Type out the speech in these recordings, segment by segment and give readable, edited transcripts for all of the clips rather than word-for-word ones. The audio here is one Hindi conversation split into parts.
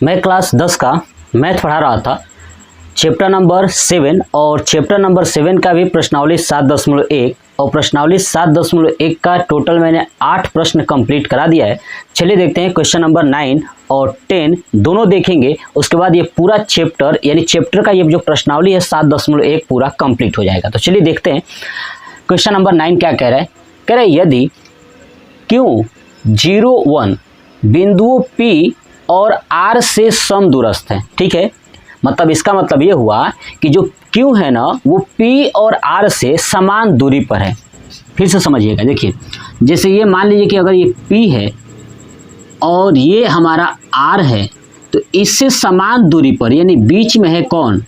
मैं क्लास 10 का मैथ पढ़ा रहा था, चैप्टर नंबर 7 और चैप्टर नंबर 7 का भी प्रश्नावली 7.1 और प्रश्नावली 7.1 का टोटल मैंने 8 प्रश्न कंप्लीट करा दिया है। चलिए देखते हैं क्वेश्चन नंबर 9 और 10 दोनों देखेंगे, उसके बाद ये पूरा चैप्टर यानी चैप्टर का ये जो प्रश्नावली है 7.1 पूरा कंप्लीट हो जाएगा। तो चलिए देखते हैं क्वेश्चन नंबर 9 क्या कह रहा है। कह रहा है यदि Q 0 1 बिंदुओं P और R से समदूरस्थ है, ठीक है, मतलब इसका मतलब ये हुआ कि जो Q है ना वो P और R से समान दूरी पर है। फिर से समझिएगा, देखिए जैसे ये मान लीजिए कि अगर ये P है और ये हमारा R है तो इससे समान दूरी पर यानी बीच में है कौन,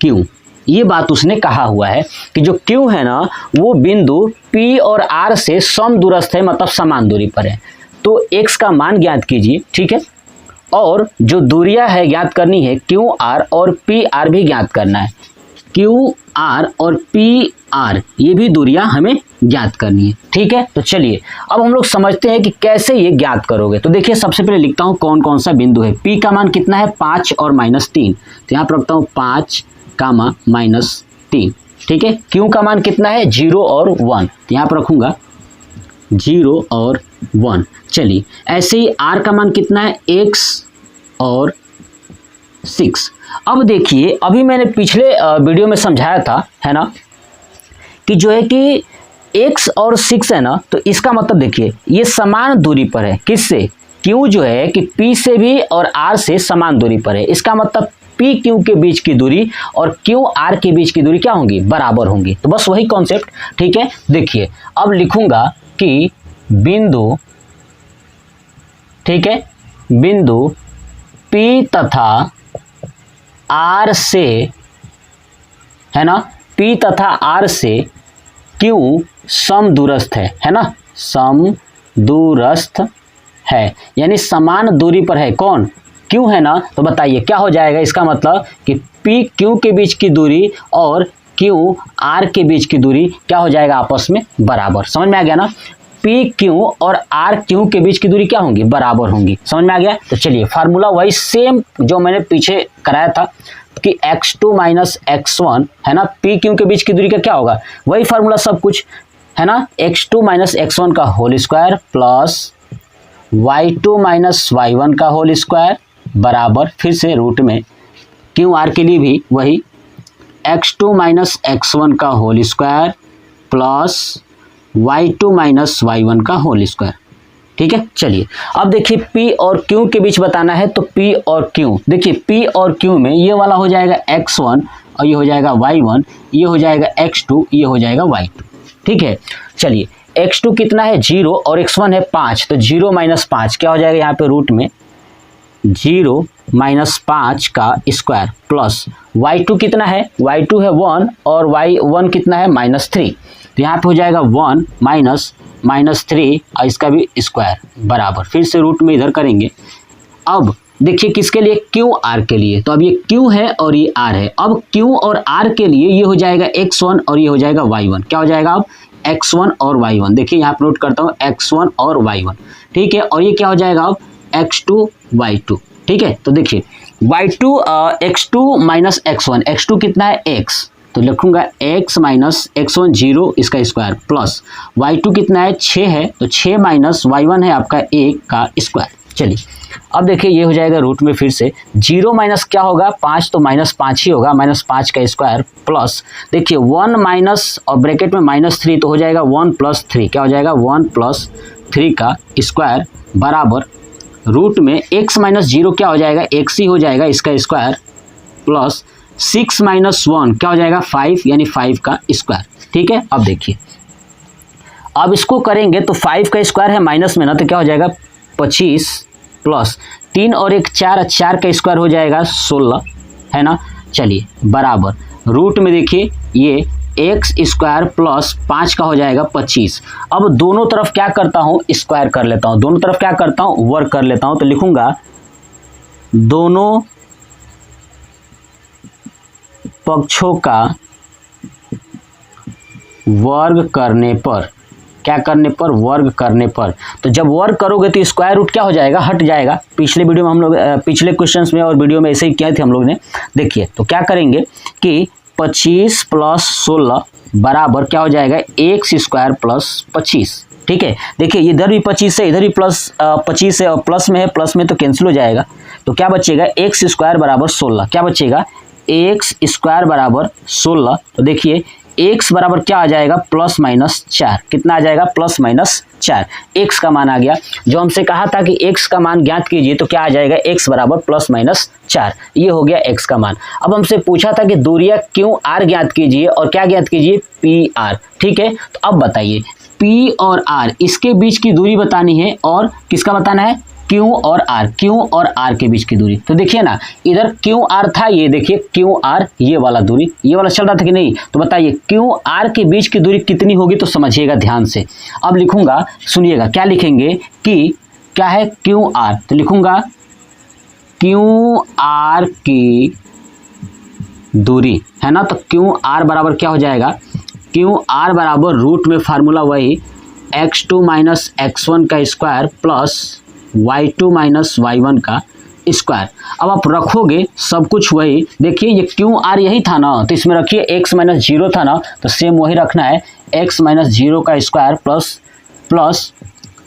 Q। ये बात उसने कहा हुआ है कि जो Q है ना वो बिंदु P और R से समदूरस्थ है, मतलब समान दूरी पर है। तो x का मान ज्ञात कीजिए, ठीक है, और जो दूरियां है ज्ञात करनी है QR और PR भी ज्ञात करना है। QR और PR ये भी दूरियां हमें ज्ञात करनी है, ठीक है। तो चलिए अब हम लोग समझते हैं कि कैसे ये ज्ञात करोगे। तो देखिए सबसे पहले लिखता हूँ कौन कौन सा बिंदु है। P का मान कितना है 5 और -3, तो यहाँ पर रखता हूँ 5, -3, ठीक है। Q का मान कितना है 0 और 1, तो यहाँ पर रखूँगा 0 और 1। चलिए ऐसे ही R का मान कितना है x और 6। अब देखिए अभी मैंने पिछले वीडियो में समझाया था, है ना, कि जो है कि x और 6 है ना, तो इसका मतलब देखिए ये समान दूरी पर है। किससे? Q जो है कि P से भी और R से समान दूरी पर है। इसका मतलब P Q के बीच की दूरी और Q R के बीच की दूरी क्या होंगी, बराबर होंगी। तो बस वही कॉन्सेप्ट, ठीक है। देखिए अब लिखूंगा कि बिंदु, ठीक है, बिंदु P तथा R से, है ना, P तथा R से Q समदूरस्थ है ना, समदूरस्थ है यानी समान दूरी पर है। कौन? Q है ना। तो बताइए क्या हो जाएगा, इसका मतलब कि P Q के बीच की दूरी और Q R के बीच की दूरी क्या हो जाएगा, आपस में बराबर। समझ में आ गया ना, P Q और R Q के बीच की दूरी क्या होंगी, बराबर होंगी। समझ में आ गया। तो चलिए फार्मूला वही सेम जो मैंने पीछे कराया था कि x2 - x1 है ना, P Q के बीच की दूरी का क्या होगा, वही फार्मूला सब कुछ है ना, x2 - x1 का whole square plus y2 - y1 का होल स्क्वायर बराबर, फिर से रूट में QR के लिए भी वही x2 - x1 का whole square plus y2 - y1 का होल स्क्वायर, ठीक है। चलिए अब देखिए P और Q के बीच बताना है, तो P और Q, देखिए P और Q में ये वाला हो जाएगा x1 और ये हो जाएगा y1, ये हो जाएगा x2, ये हो जाएगा y2, ठीक है। चलिए x2 कितना है 0 और x1 है 5, तो 0 - 5 क्या हो जाएगा, यहाँ पे रूट में 0 - 5 का स्क्वायर प्लस y2 कितना है, y2 है 1 और y1 कितना है -3, तो यहाँ पे हो जाएगा 1 -3 और इसका भी स्क्वायर बराबर, फिर से रूट में इधर करेंगे। अब देखिए किसके लिए, QR के लिए। तो अब ये Q है और ये R है। अब Q और R के लिए ये हो जाएगा x1 और ये हो जाएगा y1, क्या हो जाएगा अब x1 और y1। देखिए यहाँ पर नोट करता हूँ x1 और y1, ठीक है। और ये क्या हो जाएगा अब x2 y2, ठीक है। तो देखिए y2 x2 - x1, x2 कितना है x, तो लिखूंगा x - x1 0 इसका स्क्वायर प्लस y2 कितना है 6 है, तो 6 - y1 है आपका 1 का स्क्वायर। चलिए अब देखिए ये हो जाएगा रूट में फिर से 0 माइनस क्या होगा 5, तो -5 ही होगा, -5 का स्क्वायर प्लस देखिए 1 माइनस और ब्रैकेट में -3, तो हो जाएगा 1 + 3, क्या हो जाएगा 1 + 3 का स्क्वायर बराबर रूट में x - 0 क्या हो जाएगा x ही हो जाएगा इसका स्क्वायर प्लस 6 - 1 क्या हो जाएगा 5 यानी 5 का स्क्वायर, ठीक है। अब देखिए अब इसको करेंगे तो 5 का स्क्वायर है माइनस में ना, तो क्या हो जाएगा 25 प्लस 3 और 1 4, 4 का स्क्वायर हो जाएगा 16, है ना। चलिए बराबर रूट में देखिए ये x स्क्वायर प्लस 5 का हो जाएगा 25। अब दोनों तरफ क्या करता हूँ, स्क्वायर कर लेता हूँ, दोनों तरफ क्या करता हूँ, वर्ग कर लेता हूँ। तो लिखूंगा दोनों पक्षों का वर्ग करने पर क्या करने पर, वर्ग करने पर। तो जब वर्ग करोगे तो स्क्वायर रूट क्या हो जाएगा, हट जाएगा। पिछले वीडियो में हम लोग पिछले क्वेश्चंस में और वीडियो में ऐसे ही किए थे हम लोग ने। देखिए तो क्या करेंगे कि 25 + 16 बराबर क्या हो जाएगा, एक्स स्क्वायर प्लस 25। ठीक है, देखिए इधर भी 25 है, इधर भी प्लस 25 है और प्लस में है, प्लस में तो कैंसिल हो जाएगा। तो क्या बचेगा, एक्स स्क्वायर बराबर 16। क्या बचेगा, एक्स स्क्वायर बराबर 16। तो देखिए एक्स बराबर क्या आ जाएगा, +-4। कितना आ जाएगा, +-4। एक्स का मान आ गया। जो हमसे कहा था कि एक्स का मान ज्ञात कीजिए, तो क्या आ जाएगा, एक्स बराबर +-4। ये हो गया एक्स का मान। अब हमसे पूछा था कि दूरियां क्यू आर ज्ञात कीजिए और क्या ज्ञात कीजिए, पी आर। ठीक है, तो अब बताइए पी और आर इसके बीच की दूरी बतानी है और किसका बताना है, क्यू और आर के बीच की दूरी। तो देखिए ना, इधर क्यू आर था, ये देखिए क्यू आर, ये वाला दूरी, ये वाला चल रहा था कि नहीं। तो बताइए क्यू आर के बीच की दूरी कितनी होगी, तो समझिएगा ध्यान से। अब लिखूंगा, सुनिएगा क्या लिखेंगे कि क्या है क्यू आर। तो लिखूंगा क्यू आर की दूरी है ना, तो क्यू आर बराबर क्या हो जाएगा, क्यू आर बराबर रूट में फार्मूला वही x2 - x1 का स्क्वायर प्लस y2 - y1 का स्क्वायर। अब आप रखोगे सब कुछ वही, देखिए ये क्यू आर यही था ना, तो इसमें रखिए x - 0 था ना, तो सेम वही रखना है, x - 0 का स्क्वायर प्लस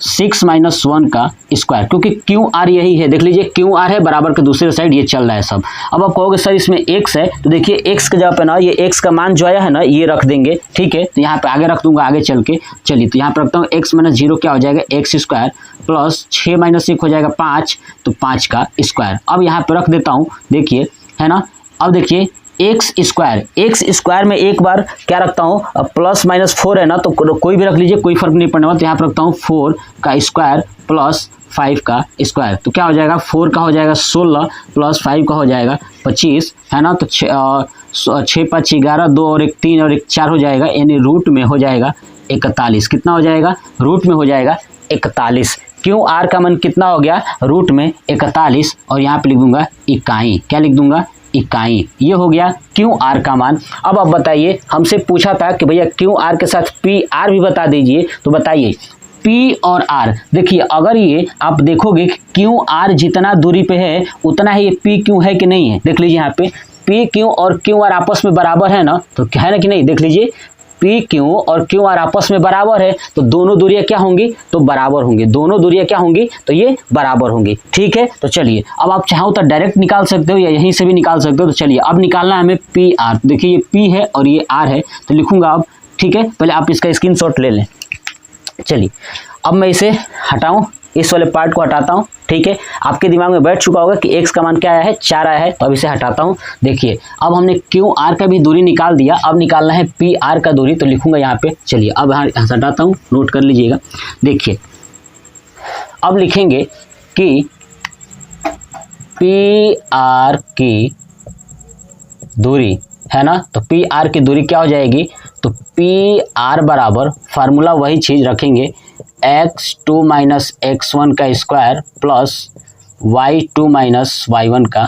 6 - 1 का स्क्वायर, क्योंकि क्यू आर यही है। देख लीजिए क्यू आर है, बराबर के दूसरे साइड ये चल रहा है सब। अब आप कहोगे सर इसमें x है, तो देखिए x के जगह पे ना ये x का मान जो आया है ना, ये रख देंगे। ठीक है, तो यहाँ पे आगे रख दूंगा आगे चल के। चलिए तो यहाँ पे रखता हूँ x - 0 क्या हो जाएगा, x स्क्वायर प्लस 6 - 1 हो जाएगा 5, तो 5 का स्क्वायर। अब यहाँ पे रख देता हूँ, देखिए है ना। अब देखिए एक्स स्क्वायर में एक बार क्या रखता हूँ, +-4 है ना, तो कोई भी रख लीजिए, कोई फर्क नहीं पड़ने वाला। तो यहाँ पर रखता हूँ 4 का स्क्वायर प्लस 5 का स्क्वायर। तो क्या हो जाएगा, 4 का हो जाएगा 16 प्लस 5 का हो जाएगा 25, है ना। तो 6 5 11, 2 और 1 3 और 1 4 हो जाएगा, यानी रूट में हो जाएगा 41। कितना हो जाएगा, रूट में हो जाएगा 41। क्यू आर का मान कितना हो गया, रूट में 41, और यहाँ पे लिख दूंगा इकाई। क्या लिख दूंगा, इकाई। ये हो गया क्यू आर का मान। अब आप बताइए, हमसे पूछा था कि भैया क्यू आर के साथ पी आर भी बता दीजिए। तो बताइए पी और आर, देखिए अगर ये आप देखोगे कि क्यू आर जितना दूरी पे है उतना ही ये पी क्यू है कि नहीं है। देख लीजिए यहाँ पे पी क्यू और क्यू आर आपस में बराबर है ना, तो क्या है ना कि नहीं। देख लीजिए पी क्यू और क्यू आर आपस में बराबर है, तो दोनों दूरियां क्या होंगी, तो बराबर होंगी। दोनों दूरियां क्या होंगी, तो ये बराबर होंगी। ठीक है, तो चलिए अब आप चाहो तो डायरेक्ट निकाल सकते हो या यहीं से भी निकाल सकते हो। तो चलिए अब निकालना है हमें पी आर। देखिए ये पी है और ये आर है, तो लिखूंगा अब। ठीक है, पहले आप इसका स्क्रीनशॉट ले लें। चलिए अब मैं इसे हटाऊं, इस वाले पार्ट को हटाता हूं। ठीक है, आपके दिमाग में बैठ चुका होगा कि x का मान क्या आया है, 4 आया है। तो अब इसे हटाता हूं। देखिए अब हमने क्यू आर का भी दूरी निकाल दिया, अब निकालना है पी आर का दूरी। तो लिखूंगा यहाँ पे, चलिए अब यहाँ से हटाता हूँ, नोट कर लीजिएगा। देखिए अब लिखेंगे कि पी आर की दूरी है ना, तो पी आर की दूरी क्या हो जाएगी, तो पी आर बराबर फार्मूला वही चीज़ रखेंगे, x2 - x1 का स्क्वायर प्लस y2 - y1 का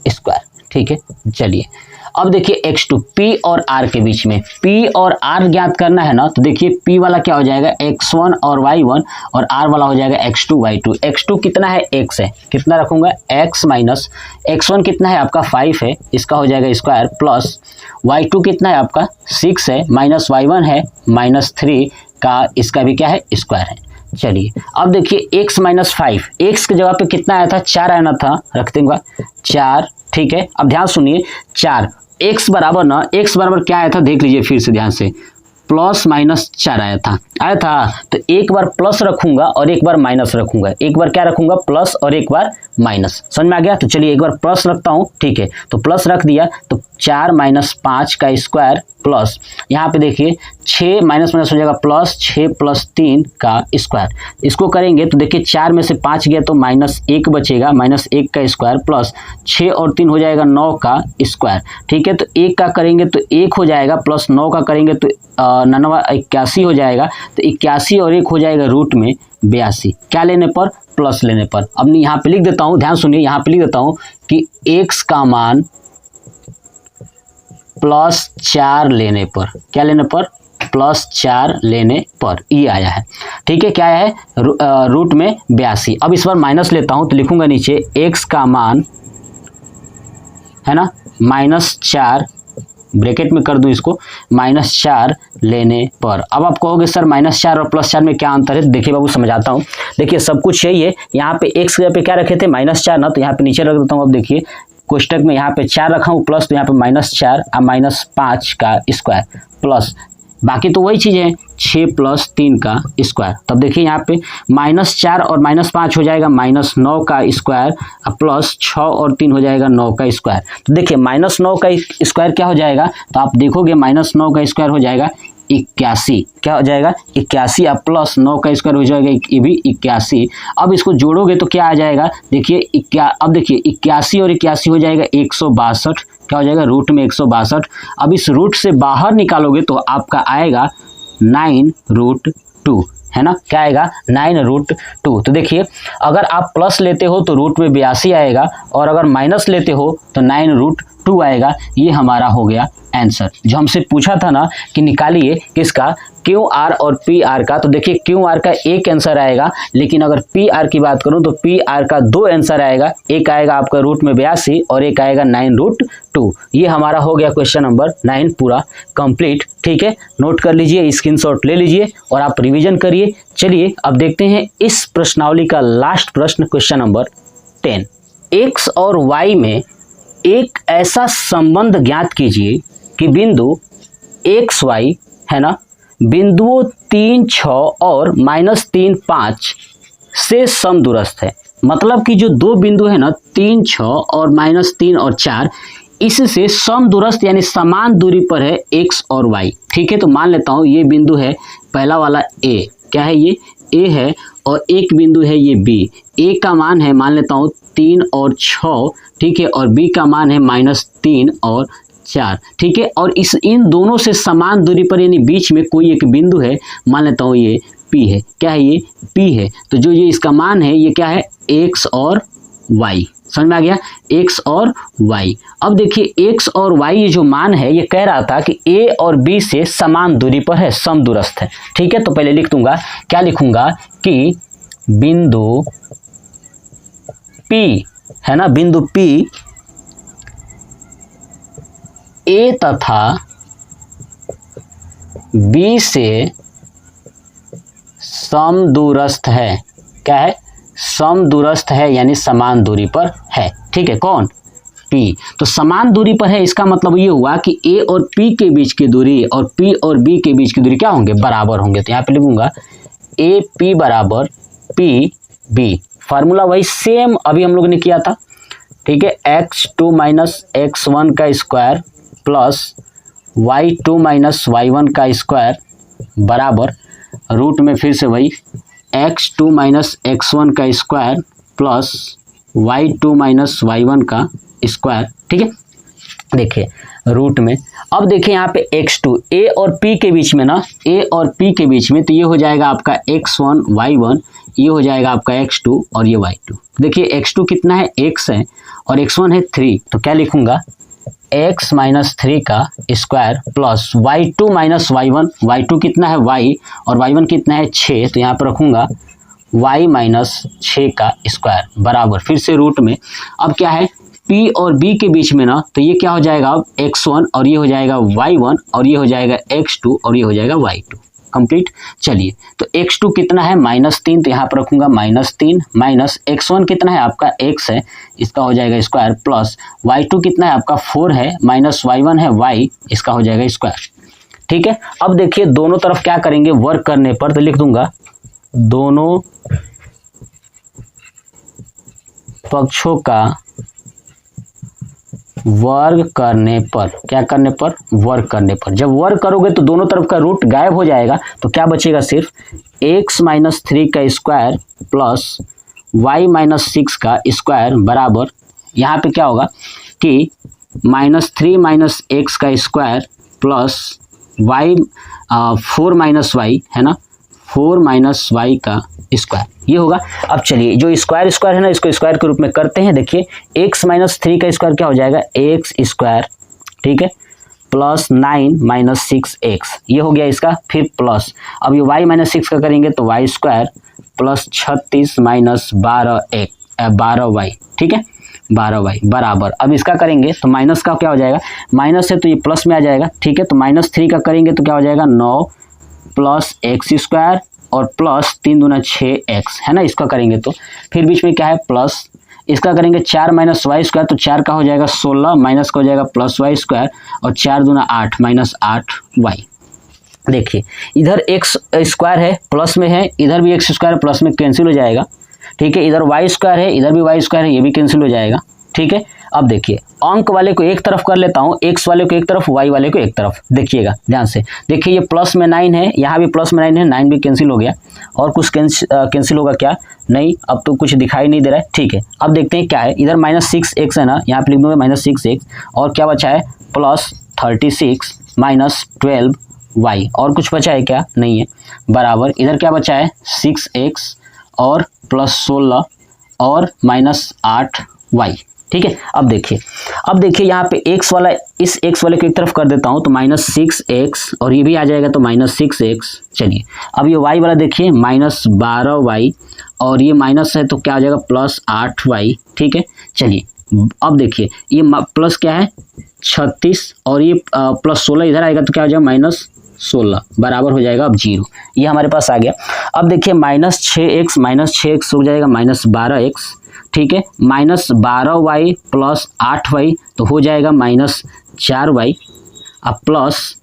स्क्वायर। ठीक है, चलिए अब देखिए x2 p और r के बीच में p और r ज्ञात करना है ना, तो देखिए p वाला क्या हो जाएगा, x1 और y1, और r वाला हो जाएगा x2 y2। x2 कितना है, x है, कितना रखूंगा, x माइनस x1 कितना है आपका 5 है, इसका हो जाएगा स्क्वायर प्लस y2 कितना है आपका 6 है, माइनस y1 है -3 का, इसका भी क्या है, स्क्वायर है। चलिए अब देखिए x - 5, x की जगह पे कितना आया था, 4 आना था, रख देंगे 4। ठीक है, अब ध्यान सुनिए, 4 x बराबर ना, x बराबर क्या आया था, देख लीजिए फिर से ध्यान से, +-4 आया था। तो एक बार प्लस रखूंगा और एक बार माइनस रखूंगा, एक बार क्या रखूंगा, प्लस और एक बार माइनस। समझ में आ गया। तो चलिए एक बार प्लस रखता हूं। ठीक है, तो प्लस रख दिया, तो 4 - 5 का स्क्वायर प्लस यहाँ पे देखिए 6 माइनस हो जाएगा प्लस 6 + 3 का स्क्वायर। इसको करेंगे तो देखिए 4 में से 5 गया तो -1 बचेगा, -1 का स्क्वायर प्लस 6 और 3 हो जाएगा 9 का स्क्वायर। ठीक है, तो 1 का करेंगे तो 1 हो जाएगा, प्लस 9 का करेंगे तो 9 81 हो जाएगा। तो 81 और 1 हो जाएगा रूट में 82। क्या लेने पर, प्लस लेने पर। अब यहाँ पे लिख देता हूँ, ध्यान सुनिए, यहाँ पे लिख देता हूँ कि x का मान +4 लेने पर, क्या लेने पर, +4 लेने पर, ये आया है। ठीक है, क्या है रूट में 82। अब इस बार माइनस लेता हूँ तो लिखूंगा नीचे x का मान है ना -4, ब्रैकेट में कर दूं इसको, -4 लेने पर। अब आप कहोगे सर -4 और +4 में क्या अंतर है? देखिए बाबू समझाता हूँ। देखिए सब कुछ यही है, यहाँ पे x की जगह पे क्या रखे थे -4 ना, तो यहाँ पे नीचे रख देता हूँ। अब देखिए कोष्टक में यहाँ पे 4 रखा हूँ प्लस, तो यहाँ पे -4 और -5 का स्क्वायर प्लस, बाकी तो वही चीज़ है 6 + 3 का स्क्वायर। तब देखिए यहाँ पे -4 और -5 हो जाएगा -9 का स्क्वायर, प्लस 6 और 3 हो जाएगा 9 का स्क्वायर। तो देखिए -9 का स्क्वायर क्या हो जाएगा, तो आप देखोगे -9 का स्क्वायर हो जाएगा 81। क्या हो जाएगा 81, अब +9 का स्क्वायर हो जाएगा ये भी 81। अब इसको जोड़ोगे तो क्या आ जाएगा, देखिए अब देखिए 81 और 81 हो जाएगा 162। क्या हो जाएगा रूट में 162। अब इस रूट से बाहर निकालोगे तो आपका आएगा 9√2, है ना, क्या आएगा 9√2। तो देखिए अगर आप प्लस लेते हो तो रूट में 82 आएगा, और अगर माइनस लेते हो तो 9√2 आएगा। ये हमारा हो गया आंसर। जो हमसे पूछा था ना कि निकालिए किसका, QR और PR का, तो देखिए QR का एक आंसर आएगा, लेकिन अगर PR की बात करूं तो PR का 2 आंसर आएगा। एक आएगा आपका रूट में 82 और एक आएगा 9√2। ये हमारा हो गया क्वेश्चन नंबर 9 पूरा कंप्लीट। ठीक है, नोट कर लीजिए, स्क्रीनशॉट ले लीजिए और आप रिवीजन करिए। चलिए अब देखते हैं इस प्रश्नावली का लास्ट प्रश्न, क्वेश्चन नंबर 10। X और Y में एक ऐसा संबंध ज्ञात कीजिए कि बिंदु XY है ना, बिंदुओं 3, 6 और -3, 5 से समदूरस्थ है। मतलब कि जो दो बिंदु है ना 3, 6 और -3 और 4, इससे समदूरस्थ यानी समान दूरी पर है x और y। ठीक है, तो मान लेता हूँ ये बिंदु है पहला वाला A, क्या है ये A है, और एक बिंदु है ये B। A का मान है मान लेता हूँ 3 और 6, ठीक है, और B का मान है -3 और 4। ठीक है, और इन दोनों से समान दूरी पर यानी बीच में कोई एक बिंदु है, मान लेता हूँ ये P है। क्या है ये P है, तो जो ये इसका मान है ये क्या है x और y। समझ में आ गया, x और y। अब देखिए x और y ये जो मान है ये कह रहा था कि A और B से समान दूरी पर है, समदूरस्थ है। ठीक है, तो पहले लिख दूंगा, क्या लिखूंगा कि बिंदु P है ना, बिंदु P A तथा B से समदूरस्थ है। क्या है, समदूरस्थ है यानी समान दूरी पर है। ठीक है, कौन P, तो समान दूरी पर है, इसका मतलब ये हुआ कि A और P के बीच की दूरी और P और B के बीच की दूरी क्या होंगे, बराबर होंगे। तो यहाँ पे लिखूंगा AP बराबर PB। फार्मूला वही सेम अभी हम लोगों ने किया था। ठीक है, x2 - x1 का स्क्वायर प्लस y2 - y1 का स्क्वायर बराबर रूट में फिर से वही x2 - x1 का स्क्वायर प्लस y2 - y1 का स्क्वायर। ठीक है, देखिए रूट में, अब देखिए यहाँ पे x2 A और P के बीच में ना, A और P के बीच में, तो ये हो जाएगा आपका x1 y1, ये हो जाएगा आपका x2 और ये y2। देखिए x2 कितना है x है और x1 है 3, तो क्या लिखूंगा x - 3 का square plus y2 - y1, y2 कितना है y और y1 कितना है 6, तो यहाँ पर रखूंगा y - 6 का स्क्वायर बराबर फिर से रूट में। अब क्या है P और B के बीच में ना, तो ये क्या हो जाएगा अब x1 और ये हो जाएगा y1 और ये हो जाएगा x2 और ये हो जाएगा y2। कंप्लीट। चलिए तो x2 कितना है -3, तो यहाँ पर रखूंगा -3 माइनस x1 कितना है आपका x है, इसका हो जाएगा स्क्वायर प्लस y2 कितना है आपका 4 है माइनस y1 है y, इसका हो जाएगा स्क्वायर। ठीक है, अब देखिए दोनों तरफ क्या करेंगे वर्क करने पर, तो लिख दूंगा दोनों पक्षों का वर्ग करने पर, क्या करने पर, वर्ग करने पर। जब वर्ग करोगे तो दोनों तरफ का रूट गायब हो जाएगा, तो क्या बचेगा सिर्फ x - 3 का स्क्वायर प्लस y - 6 का स्क्वायर बराबर, यहाँ पे क्या होगा कि -3 - x का स्क्वायर प्लस y 4 - y है ना, 4 - y का स्क्वायर, ये होगा। अब चलिए जो स्क्वायर स्क्वायर है ना, इसको स्क्वायर के रूप में करते हैं। देखिए x - 3 का स्क्वायर क्या हो जाएगा x स्क्वायर, ठीक है, प्लस 9 माइनस 6x, ये हो गया इसका। फिर प्लस, अब ये y माइनस 6 का करेंगे तो y square plus 36 minus 12y, ठीक है, 12y बराबर। अब इसका करेंगे तो माइनस का क्या हो जाएगा, माइनस है तो ये प्लस में आ जाएगा, ठीक है। तो -3 का करेंगे तो क्या हो जाएगा 9 प्लस एक्स स्क्वायर और प्लस 3 दूना 6x, है ना। इसका करेंगे तो फिर बीच में क्या है प्लस, इसका करेंगे 4 माइनस वाई स्क्वायर, तो 4 का हो जाएगा 16 माइनस का हो जाएगा प्लस वाई स्क्वायर और 4 दूना 8 माइनस 8y। देखिए इधर एक्स स्क्वायर है प्लस में है, इधर भी एक्स स्क्वायर प्लस में कैंसिल हो जाएगा, ठीक है। इधर वाई स्क्वायर है, इधर भी वाई स्क्वायर है, ये भी कैंसिल हो जाएगा, ठीक है। अब देखिए अंक वाले को एक तरफ कर लेता हूँ, एक्स वाले को एक तरफ, वाई वाले को एक तरफ। देखिएगा ध्यान से, देखिए ये प्लस में 9 है, यहाँ भी प्लस में 9 है, 9 भी कैंसिल हो गया। और कुछ कैंसिल होगा क्या, नहीं, अब तो कुछ दिखाई नहीं दे रहा है, ठीक है। अब देखते हैं क्या है, इधर -6x है ना, यहाँ पे लिख दूंगा -6x, और क्या बचा है प्लस 36 माइनस 12y, और कुछ बचा है क्या, नहीं है, बराबर। इधर क्या बचा है 6x और प्लस 16 और माइनस 8y, ठीक है। अब देखिए यहाँ पे x वाला, इस x वाले को एक तरफ कर देता हूँ तो -6x और ये भी आ जाएगा तो -6x। चलिए अब ये y वाला देखिए -12y और ये माइनस है तो क्या आ जाएगा +8y, ठीक है। चलिए अब देखिए ये प्लस क्या है 36 और ये प्लस 16 इधर आएगा तो क्या हो जाएगा -16 बराबर हो जाएगा अब 0, ये हमारे पास आ गया। अब देखिए -6x हो जाएगा -12x, ठीक है, -12y प्लस 8y तो हो जाएगा -4y। अब प्लस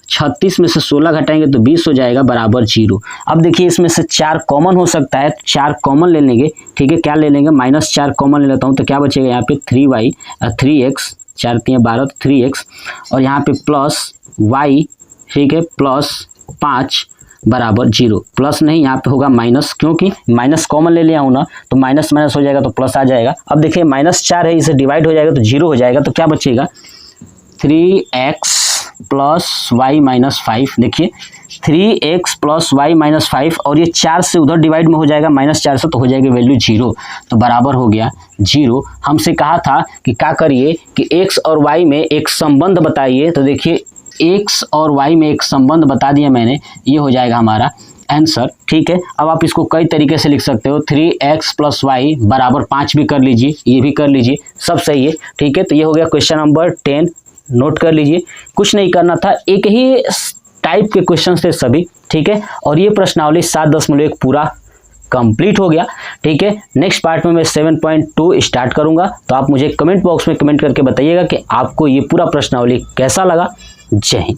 36 में से 16 घटाएंगे तो 20 हो जाएगा बराबर 0। अब देखिए इसमें से 4 कॉमन हो सकता है, 4 कॉमन ले लेंगे, ठीक है। क्या ले लेंगे -4 कॉमन ले लेता हूँ तो क्या बचेगा यहाँ पे 3x, 4 3 12 3x और यहाँ पे प्लस y, ठीक है, प्लस 5 बराबर 0। प्लस नहीं, यहाँ पे होगा माइनस, क्योंकि माइनस कॉमन ले लिया हूँ ना, तो माइनस माइनस हो जाएगा तो प्लस आ जाएगा। अब देखिए -4 है, इसे डिवाइड हो जाएगा तो 0 हो जाएगा, तो क्या बचेगा 3x प्लस y माइनस 5। देखिए 3x प्लस y माइनस 5 और ये 4 से उधर डिवाइड में हो जाएगा -4 से, तो हो जाएगी वैल्यू 0, तो बराबर हो गया 0। हमसे कहा था कि क्या करिए कि x और y में एक संबंध बताइए, तो देखिए x और y में एक संबंध बता दिया मैंने, ये हो जाएगा हमारा आंसर, ठीक है। अब आप इसको कई तरीके से लिख सकते हो, 3x प्लस y बराबर 5 भी कर लीजिए, ये भी कर लीजिए, सब सही है, ठीक है। तो ये हो गया क्वेश्चन नंबर 10, नोट कर लीजिए। कुछ नहीं करना था, एक ही टाइप के क्वेश्चन थे सभी, ठीक है। और ये प्रश्नावली 7.1 पूरा कंप्लीट हो गया, ठीक है। नेक्स्ट पार्ट में मैं 7.2 स्टार्ट करूंगा, तो आप मुझे कमेंट बॉक्स में कमेंट करके बताइएगा कि आपको ये पूरा प्रश्नावली कैसा लगा। जय हिंद।